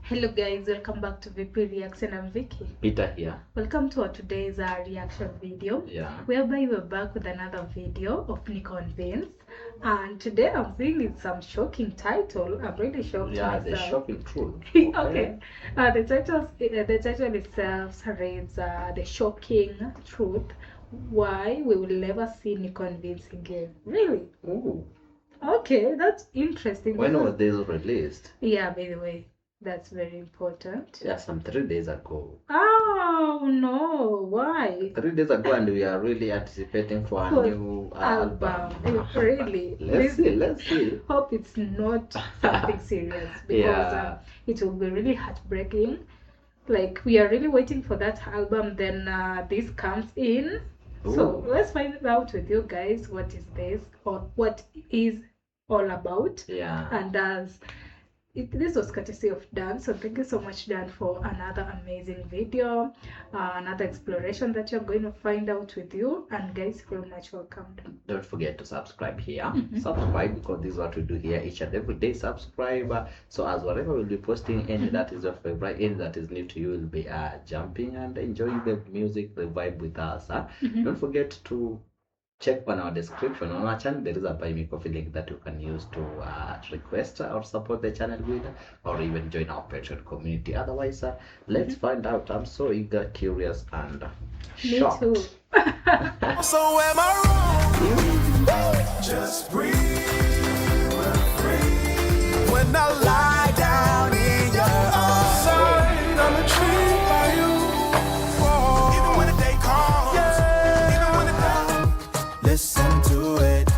Hello guys, welcome back to VP Reaction. I'm Vicky. Peter here. Welcome to our today's reaction video. Whereby we're back with another video of Nico and Vinz. And today I'm seeing it's some shocking title. I'm really shocked. Yeah, the shocking truth. Okay. The title itself reads the shocking truth. Why we will never see Nico and Vinz again. Really? Ooh. Okay, that's interesting. When was this released? Yeah, by the way. That's very important. Yeah, some 3 days ago. Oh no, why? 3 days ago, and we are really anticipating for a new album. Really? Let's see. Hope it's not something serious, because it will be really heartbreaking. Like, we are really waiting for that album, then this comes in. Ooh. So let's find out with you guys what is this, or what is all about. Yeah. And this was courtesy of Dan, so thank you so much, Dan, for another amazing video, another exploration that you're going to find out with you. And guys, very much welcome. Don't forget to subscribe here. Subscribe, because this is what we do here each and every day. Subscribe, so as whatever we'll be posting, any that is your favorite, any that is new to you, will be jumping and enjoying the music, the vibe with us. Don't forget to check on our description on our channel. There is a Buy Me Coffee link that you can use to request or support the channel with, or even join our Patreon community. Otherwise, let's find out. I'm so eager, curious, and shocked. Me too. So am I wrong? Just breathe, free. When I lie down in your arms, I'm a tree by you. Even when the day comes, even when the day, listen to it.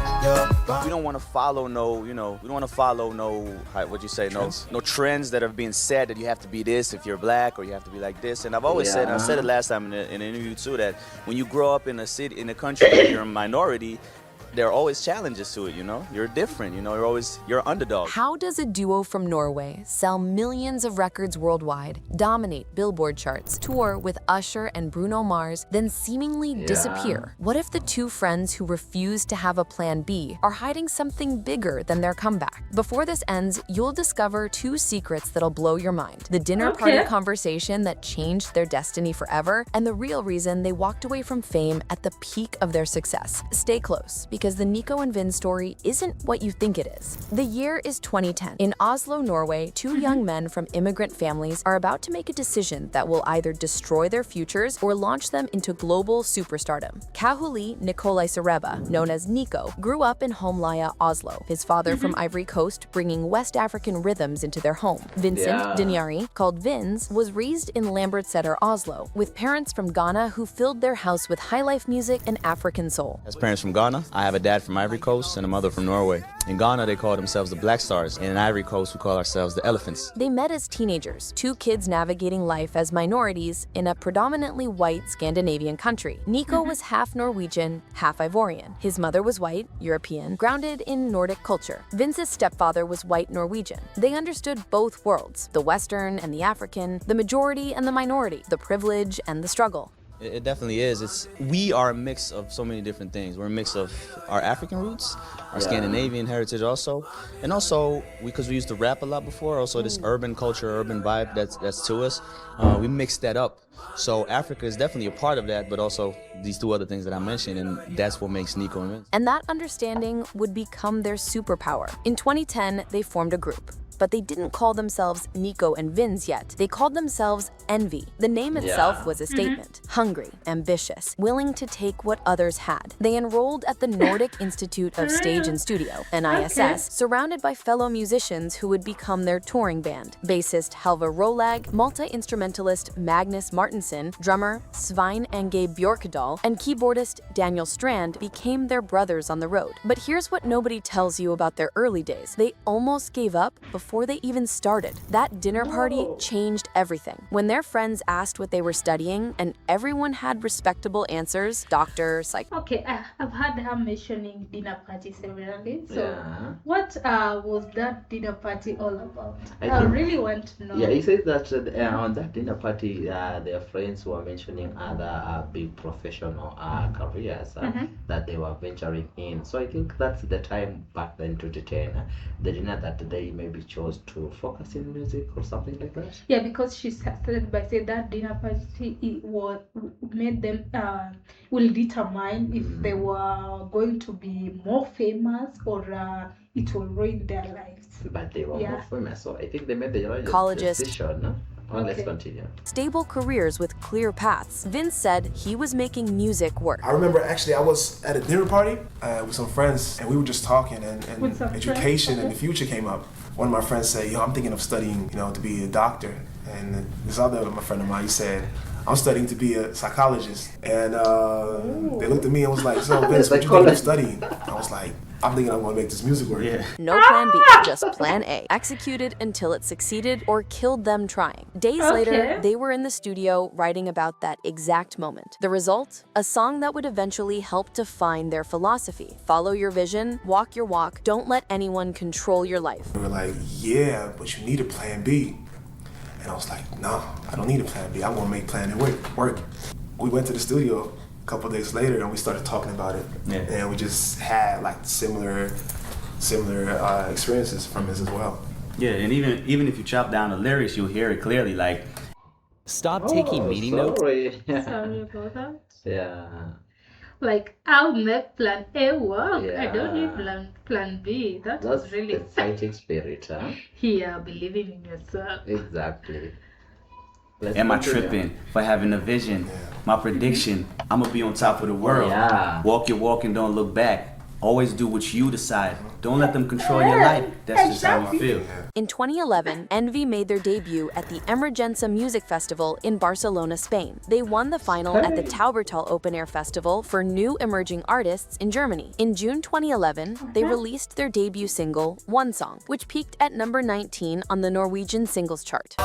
We don't want to follow we don't want to follow no trends that are being said that you have to be this if you're black, or you have to be like this. And I've always said, and I said it last time in an interview too, that when you grow up in a city, in a country where you're a minority, there are always challenges to it, You're different, you're an underdog. How does a duo from Norway sell millions of records worldwide, dominate Billboard charts, tour with Usher and Bruno Mars, then seemingly disappear? What if the two friends who refuse to have a plan B are hiding something bigger than their comeback? Before this ends, you'll discover 2 secrets that'll blow your mind. The dinner party conversation that changed their destiny forever, and the real reason they walked away from fame at the peak of their success. Stay close, because the Nico and Vinz story isn't what you think it is. The year is 2010. In Oslo, Norway, 2 young men from immigrant families are about to make a decision that will either destroy their futures or launch them into global superstardom. Kahuli Nikolai Sareba, known as Nico, grew up in Holmlia, Oslo, his father from Ivory Coast bringing West African rhythms into their home. Vincent Dinyari, called Vinz, was raised in Lambertseter, Oslo, with parents from Ghana who filled their house with highlife music and African soul. As parents from Ghana, I have a dad from Ivory Coast and a mother from Norway. In Ghana, they call themselves the Black Stars. In Ivory Coast, we call ourselves the Elephants. They met as teenagers, 2 kids navigating life as minorities in a predominantly white Scandinavian country. Nico was half Norwegian, half Ivorian. His mother was white, European, grounded in Nordic culture. Vince's stepfather was white Norwegian. They understood both worlds, the Western and the African, the majority and the minority, the privilege and the struggle. It definitely is. We are a mix of so many different things. We're a mix of our African roots, our Scandinavian heritage also, and also because we used to rap a lot before, also this urban culture, urban vibe that's to us. We mixed that up. So Africa is definitely a part of that, but also these 2 other things that I mentioned, and that's what makes Nico and Vinz. And that understanding would become their superpower. In 2010, they formed a group. But they didn't call themselves Nico and Vinz yet. They called themselves Envy. The name itself was a statement. Hungry, ambitious, willing to take what others had. They enrolled at the Nordic Institute of Stage and Studio, NISS, surrounded by fellow musicians who would become their touring band. Bassist Helva Rolag, multi-instrumentalist Magnus Martinsen, drummer Svein Ange Bjorkedal, and keyboardist Daniel Strand became their brothers on the road. But here's what nobody tells you about their early days. They almost gave up before they even started. That dinner party changed everything. When their friends asked what they were studying, and everyone had respectable answers, doctor, psych. Okay, I've heard her mentioning dinner party severally. So what was that dinner party all about? I really want to know. Yeah, he says that on that dinner party, their friends were mentioning other big professional careers that they were venturing in. So I think that's the time back then, 2010, the dinner that they maybe chose to focus in music or something like that? Yeah, because she started by saying that dinner party made them will determine if they were going to be more famous or it will ruin their lives. But they were more famous, so I think they made the right Ecologist. decision. No? Well, let's continue. Stable careers with clear paths. Vinz said he was making music work. I remember actually I was at a dinner party with some friends, and we were just talking, and education and the future came up. One of my friends said, "Yo, I'm thinking of studying, to be a doctor." And this other my friend of mine, he said, "I'm studying to be a psychologist." And they looked at me and was like, "So Vince, what you think of studying?" I was like, "I'm thinking I'm gonna make this music work." Yeah. No plan B, just plan A. Executed until it succeeded or killed them trying. Days later, they were in the studio writing about that exact moment. The result? A song that would eventually help define their philosophy. Follow your vision, walk your walk, don't let anyone control your life. We were like, "Yeah, but you need a plan B." And I was like, "No, I don't need a plan B. I'm gonna make plan A work." We went to the studio a couple of days later and we started talking about it. Yeah. And we just had like similar experiences from this as well. Yeah, and even if you chop down the lyrics, you'll hear it clearly. Like, stop taking meaning notes. Sorry about that. Yeah. Like, I'll make plan A work. Yeah. I don't need plan B. That's was really the fighting spirit, huh? Here, believing in yourself. Exactly. Am I tripping for having a vision? My prediction, I'm gonna be on top of the world. Yeah. Walk your walk and don't look back. Always do what you decide. Don't let them control your life. That's just how you feel. In 2011, Envy made their debut at the Emergenza Music Festival in Barcelona, Spain. They won the final at the Taubertal Open Air Festival for New Emerging Artists in Germany. In June 2011, they released their debut single, One Song, which peaked at number 19 on the Norwegian singles chart.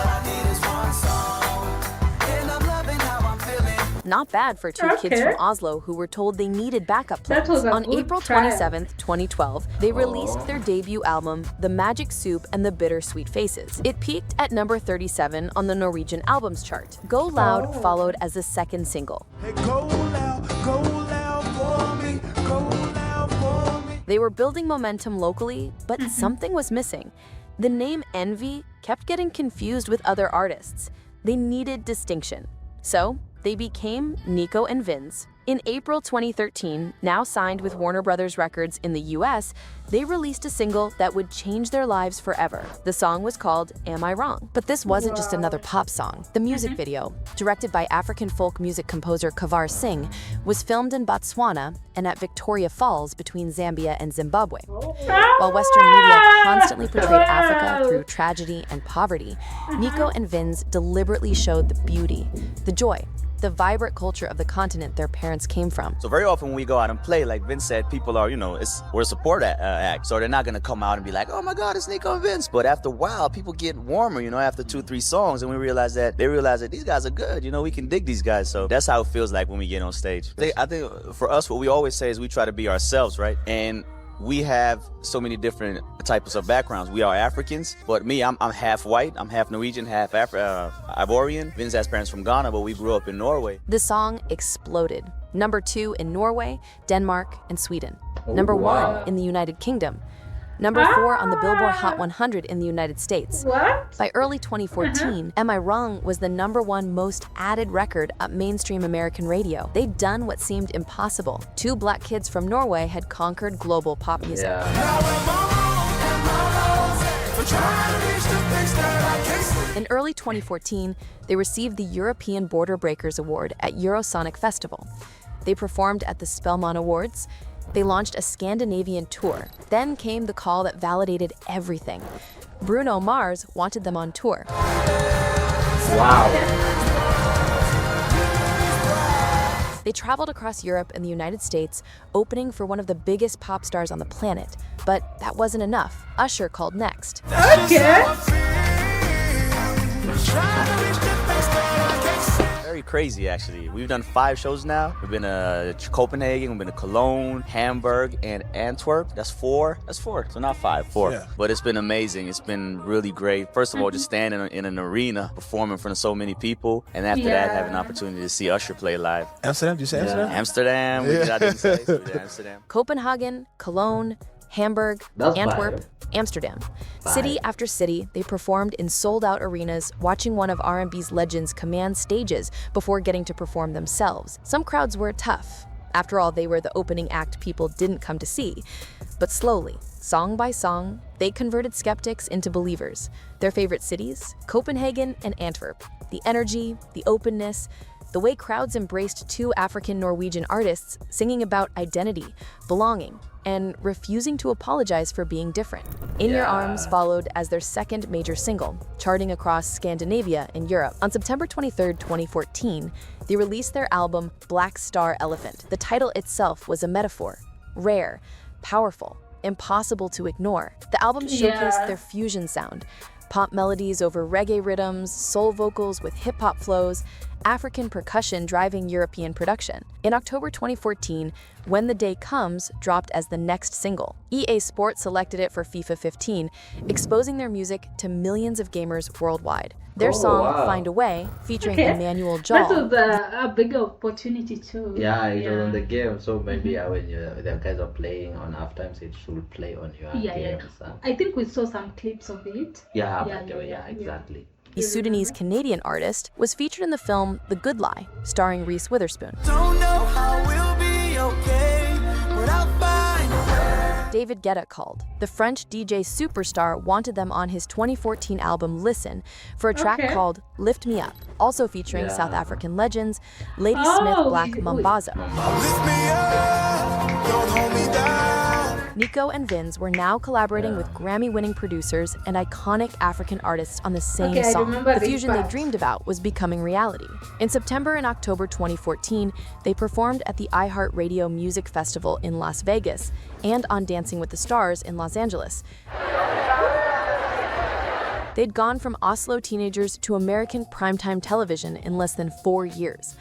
Not bad for two kids from Oslo who were told they needed backup plans. On April 27th, 2012, they released their debut album, The Magic Soup and the Bittersweet Faces. It peaked at number 37 on the Norwegian albums chart. Go Loud followed as the second single. Hey, go loud for me, go loud for me. They were building momentum locally, but something was missing. The name Envy kept getting confused with other artists. They needed distinction. So, they became Nico and Vinz. In April 2013, now signed with Warner Brothers Records in the US, they released a single that would change their lives forever. The song was called Am I Wrong? But this wasn't just another pop song. The music video, directed by African folk music composer Kavar Singh, was filmed in Botswana and at Victoria Falls between Zambia and Zimbabwe. While Western media constantly portrayed Africa through tragedy and poverty, Nico and Vinz deliberately showed the beauty, the joy, the vibrant culture of the continent their parents came from. So very often when we go out and play, like Vince said, people are, we're a support act. So they're not gonna come out and be like, "Oh my God, it's Nico and Vince." But after a while, people get warmer, after 2-3 songs, and they realize that these guys are good. We can dig these guys. So that's how it feels like when we get on stage. I think for us, what we always say is we try to be ourselves, right? And we have so many different types of backgrounds. We are Africans, but me, I'm half white, I'm half Norwegian, half Ivorian. Vince has parents from Ghana, but we grew up in Norway. The song exploded. Number 2 in Norway, Denmark, and Sweden. Number 1 in the United Kingdom. Number 4 on the Billboard Hot 100 in the United States. By early 2014, Am I Wrong was the number 1 most added record on mainstream American radio. They'd done what seemed impossible. 2 black kids from Norway had conquered global pop music. In early 2014, they received the European Border Breakers Award at Eurosonic Festival. They performed at the Spellemann's Awards. They launched a Scandinavian tour. Then came the call that validated everything. Bruno Mars wanted them on tour. Wow. They traveled across Europe and the United States, opening for one of the biggest pop stars on the planet. But that wasn't enough. Usher called next. Very crazy, actually. We've done 5 shows now. We've been to Copenhagen, we've been to Cologne, Hamburg, and Antwerp. That's 4. So not 5, 4. Yeah. But it's been amazing. It's been really great. First of all, just standing in an arena, performing in front of so many people, and after that, having an opportunity to see Usher play live. Amsterdam? Did you say Amsterdam? Amsterdam. I didn't say. So we did Amsterdam. Copenhagen, Cologne, Hamburg, That's Antwerp, fire. Amsterdam. Fire. City after city, they performed in sold-out arenas, watching one of R&B's legends command stages before getting to perform themselves. Some crowds were tough. After all, they were the opening act people didn't come to see. But slowly, song by song, they converted skeptics into believers. Their favorite cities? Copenhagen and Antwerp. The energy, the openness, the way crowds embraced two African Norwegian artists singing about identity, belonging, and refusing to apologize for being different. In Your Arms followed as their second major single, charting across Scandinavia and Europe. On September 23, 2014, they released their album Black Star Elephant. The title itself was a metaphor: rare, powerful, impossible to ignore. The album showcased their fusion sound, pop melodies over reggae rhythms, soul vocals with hip-hop flows, African percussion driving European production. In October 2014, When the Day Comes dropped as the next single. EA Sports selected it for FIFA 15, exposing their music to millions of gamers worldwide. Their song, Find a Way, featuring Emmanuel Jal. That was a big opportunity too. Yeah, it was on the game, so maybe when the guys are playing on half times, it should play on your games. I think we saw some clips of it. Exactly. The Sudanese-Canadian artist was featured in the film The Good Lie, starring Reese Witherspoon. Don't know how we'll be okay, but I'll find a way. David Guetta called. The French DJ superstar wanted them on his 2014 album Listen for a track called Lift Me Up, also featuring South African legends Lady Smith Black Mambazo. Lift me up, don't hold me down. Nico and Vinz were now collaborating with Grammy-winning producers and iconic African artists on the same song. The fusion they dreamed about was becoming reality. In September and October 2014, they performed at the iHeartRadio Music Festival in Las Vegas and on Dancing with the Stars in Los Angeles. They'd gone from Oslo teenagers to American primetime television in less than 4 years.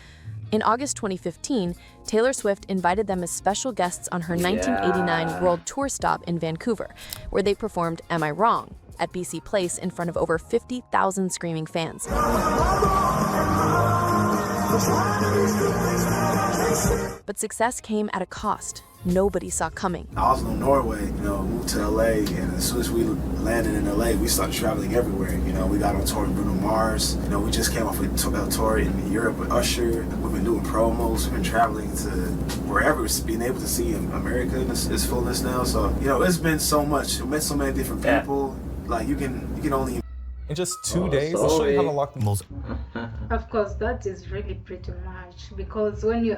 In August 2015, Taylor Swift invited them as special guests on her 1989 World Tour stop in Vancouver, where they performed Am I Wrong? At BC Place in front of over 50,000 screaming fans. But success came at a cost nobody saw coming. Oslo, Norway, moved to LA, and as soon as we landed in LA, we started traveling everywhere. We got on tour with Bruno Mars. We just came off a tour in Europe with Usher. We've been doing promos. We've been traveling to wherever, being able to see America in its fullness now. So, it's been so much. We met so many different people. Like, you can only... In just 2 days, I'll show you how to lock the most. Of course, that is really pretty much, because when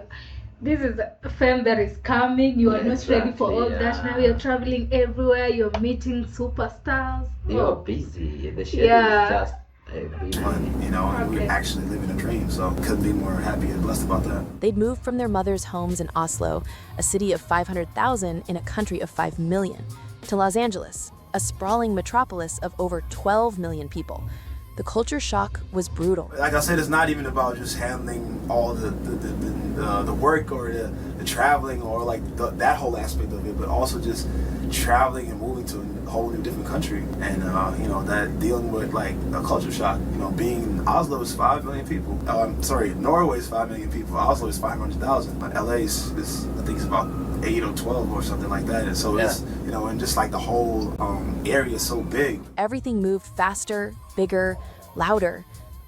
this is a film that is coming, you are not ready for all that. Now you're traveling everywhere, you're meeting superstars. You're busy. The schedule is just fun, and we're actually living a dream, so couldn't be more happy and blessed about that. They'd moved from their mother's homes in Oslo, a city of 500,000 in a country of 5 million, to Los Angeles, a sprawling metropolis of over 12 million people. The culture shock was brutal. Like I said, it's not even about just handling all the work or the traveling or like that whole aspect of it, but also just traveling and moving to a whole new different country, and that dealing with like a culture shock. Being in Oslo is 5 million people. Norway is 5 million people. Oslo is 500,000. But LA is I think it's about 8 or 12 or something like that. And so it's and just like the whole area is so big. Everything moved faster, bigger, louder.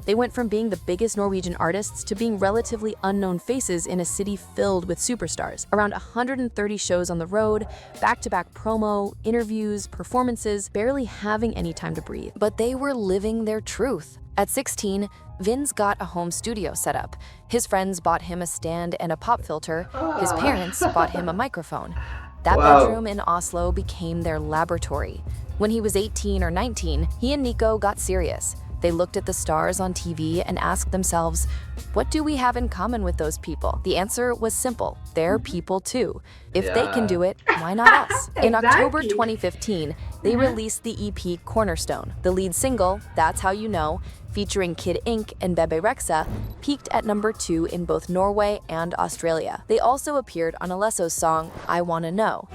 They went from being the biggest Norwegian artists to being relatively unknown faces in a city filled with superstars. Around 130 shows on the road, back-to-back promo, interviews, performances, barely having any time to breathe. But they were living their truth. At 16, Vinz got a home studio set up. His friends bought him a stand and a pop filter. His parents bought him a microphone. That bedroom in Oslo became their laboratory. When he was 18 or 19, he and Nico got serious. They looked at the stars on TV and asked themselves, what do we have in common with those people? The answer was simple. They're people too. If they can do it, why not us? In October 2015, they released the EP Cornerstone. The lead single, That's How You Know, featuring Kid Ink and Bebe Rexha, peaked at number 2 in both Norway and Australia. They also appeared on Alesso's song, I Wanna Know.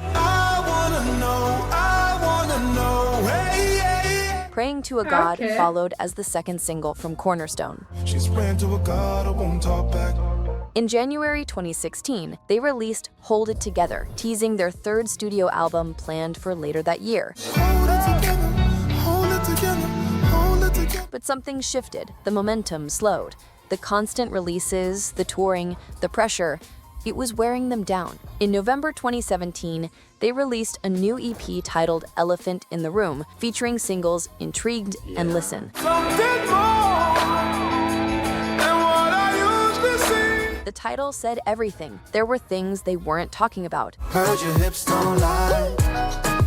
Praying to a God followed as the second single from Cornerstone. She's praying to a God who won't talk back. In January 2016, they released Hold It Together, teasing their third studio album planned for later that year. But something shifted, the momentum slowed. The constant releases, the touring, the pressure, it was wearing them down. In November 2017, they released a new EP titled Elephant in the Room, featuring singles Intrigued and Listen. The title said everything. There were things they weren't talking about. Heard your hips don't lie.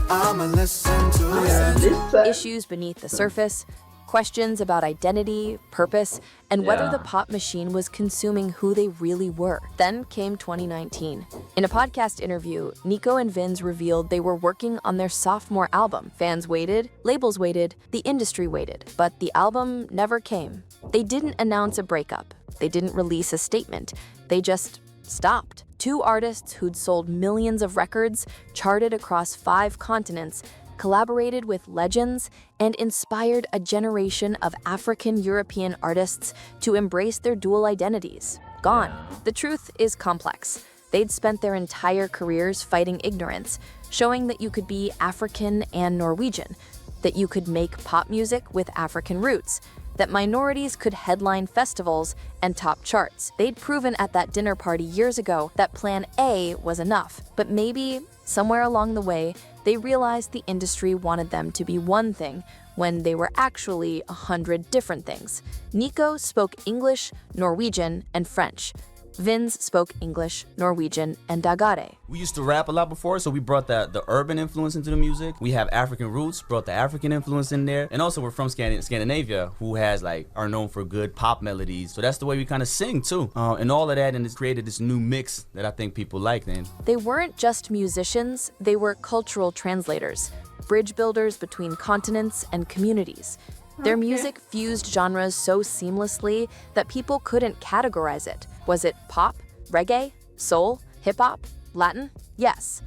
I'ma listen to you. Issues beneath the surface, questions about identity, purpose, and whether the pop machine was consuming who they really were. Then came 2019. In a podcast interview, Nico and Vinz revealed they were working on their sophomore album. Fans waited, labels waited, the industry waited, but the album never came. They didn't announce a breakup. They didn't release a statement. They just stopped. Two artists who'd sold millions of records, charted across 5 continents, collaborated with legends, and inspired a generation of African-European artists to embrace their dual identities. Gone. The truth is complex. They'd spent their entire careers fighting ignorance, showing that you could be African and Norwegian, that you could make pop music with African roots, that minorities could headline festivals and top charts. They'd proven at that dinner party years ago that Plan A was enough, but maybe, somewhere along the way, they realized the industry wanted them to be one thing when they were actually 100 different things. Nico spoke English, Norwegian, and French. Vinz spoke English, Norwegian, and Dagare. We used to rap a lot before, so we brought the urban influence into the music. We have African roots, brought the African influence in there. And also we're from Scandinavia, who are known for good pop melodies. So that's the way we kind of sing too. And all of that, and it's created this new mix that I think people like then. They weren't just musicians, they were cultural translators, bridge builders between continents and communities. Their music fused genres so seamlessly that people couldn't categorize it. Was it pop, reggae, soul, hip-hop, Latin? Yes.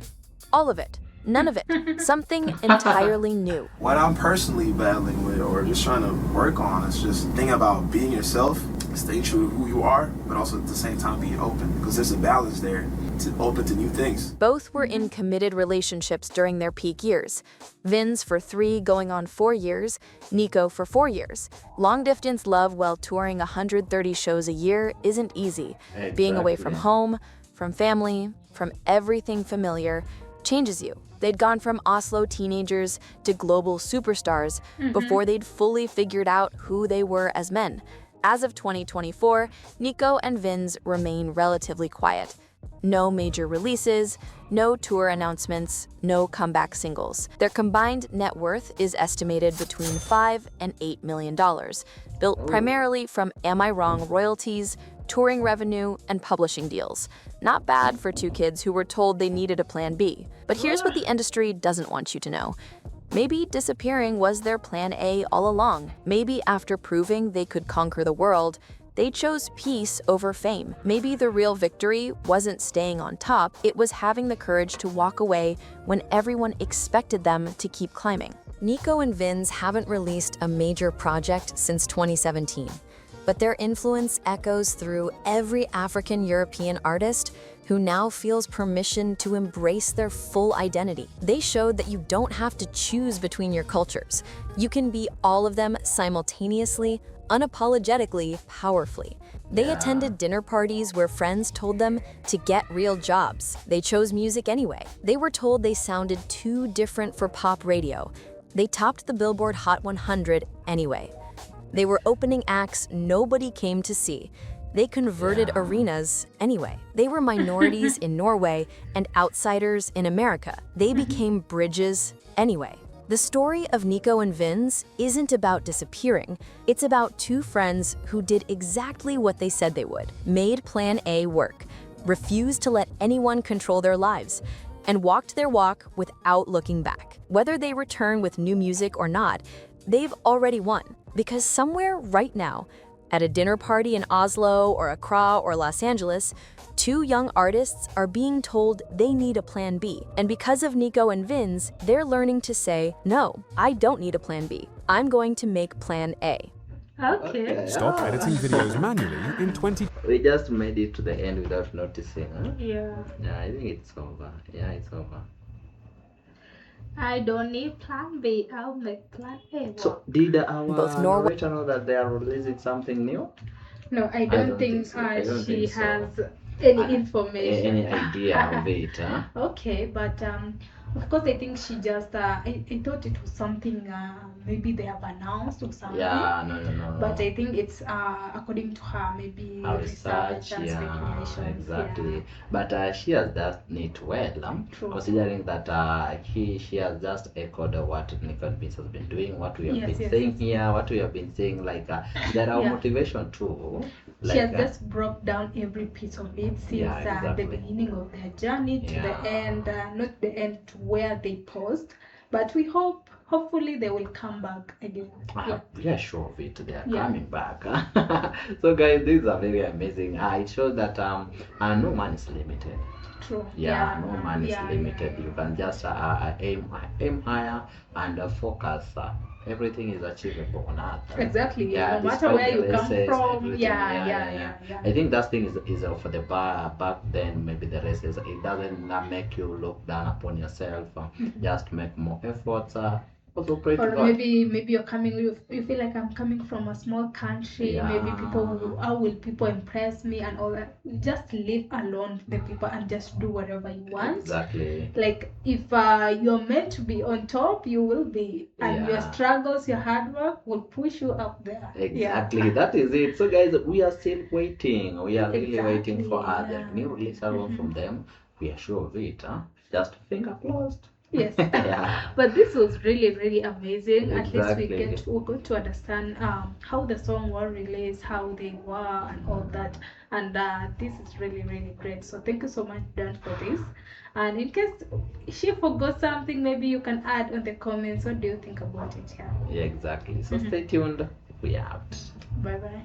All of it. None of it. Something entirely new. What I'm personally battling with or just trying to work on is just thinking about being yourself, stay true to who you are, but also at the same time being open, because there's a balance there to open to new things. Both were in committed relationships during their peak years. Vinz for 3 going on 4 years, Nico for 4 years. Long-distance love while touring 130 shows a year isn't easy. Exactly. Being away from home, from family, from everything familiar, changes you. They'd gone from Oslo teenagers to global superstars before they'd fully figured out who they were as men. As of 2024, Nico and Vinz remain relatively quiet. No major releases, no tour announcements, no comeback singles. Their combined net worth is estimated between $5 and $8 million, built primarily from Am I Wrong royalties, touring revenue, and publishing deals. Not bad for 2 kids who were told they needed a plan B. But here's what the industry doesn't want you to know. Maybe disappearing was their plan A all along. Maybe after proving they could conquer the world, they chose peace over fame. Maybe the real victory wasn't staying on top, it was having the courage to walk away when everyone expected them to keep climbing. Nico and Vinz haven't released a major project since 2017, but their influence echoes through every African-European artist who now feels permission to embrace their full identity. They showed that you don't have to choose between your cultures. You can be all of them simultaneously, unapologetically, powerfully. They attended dinner parties where friends told them to get real jobs. They chose music anyway. They were told they sounded too different for pop radio. They topped the Billboard Hot 100 anyway. They were opening acts nobody came to see. They converted arenas anyway. They were minorities in Norway and outsiders in America. They became bridges anyway. The story of Nico and Vinz isn't about disappearing. It's about 2 friends who did exactly what they said they would, made Plan A work, refused to let anyone control their lives, and walked their walk without looking back. Whether they return with new music or not, they've already won. Because somewhere right now, at a dinner party in Oslo or Accra or Los Angeles, 2 young artists are being told they need a plan B. And because of Nico and Vinz, they're learning to say, no, I don't need a plan B. I'm going to make plan A. Okay. Stop editing videos manually in 20. We just made it to the end without noticing. Huh? Yeah. Yeah, I think it's over. Yeah, it's over. I don't need plan B. I'll make plan A. So did our Both Norway narrator know that they are releasing something new? No, I don't think, so. I don't she think so. has any information. Any idea of it, huh? Okay, but of course, I think she just I thought it was something maybe they have announced or something. Yeah, no. But I think it's according to her, maybe Our research, and speculations. exactly. Yeah. But she has done it well, True. considering that she has just echoed what NicoAndVinz has been doing, what we have been saying here, what we have been saying, like there are motivation too. Like, she has just broke down every piece of it since exactly. the beginning of their journey to the end, not the end to where they paused, but we hopefully they will come back again. We are sure of it, they are coming back. So guys, these are very amazing. It shows that no man is limited. True. No man is limited. You can just aim higher and focus. Everything is achievable on earth. Exactly. No matter where you come from. I think that thing is for the back then. Maybe the races. It doesn't make you look down upon yourself. Just make more efforts. Also pray to God. Maybe you're coming. You feel like I'm coming from a small country. Maybe how will people impress me and all that? Just leave alone the people and just do whatever you want. Exactly. Like if you're meant to be on top, you will be, and your struggles, your hard work will push you up there. Exactly. That is it. So guys, we are still waiting. We are really waiting for the new release album from them. We are sure of it. Just finger closed. Yes. But this was really amazing. At least we got to understand how the song was released, how they were, and all that. And this is really great. So thank you so much, Dan, for this. And in case she forgot something, maybe you can add on the comments. What do you think about it? Yeah, exactly. So stay tuned. We out. Bye.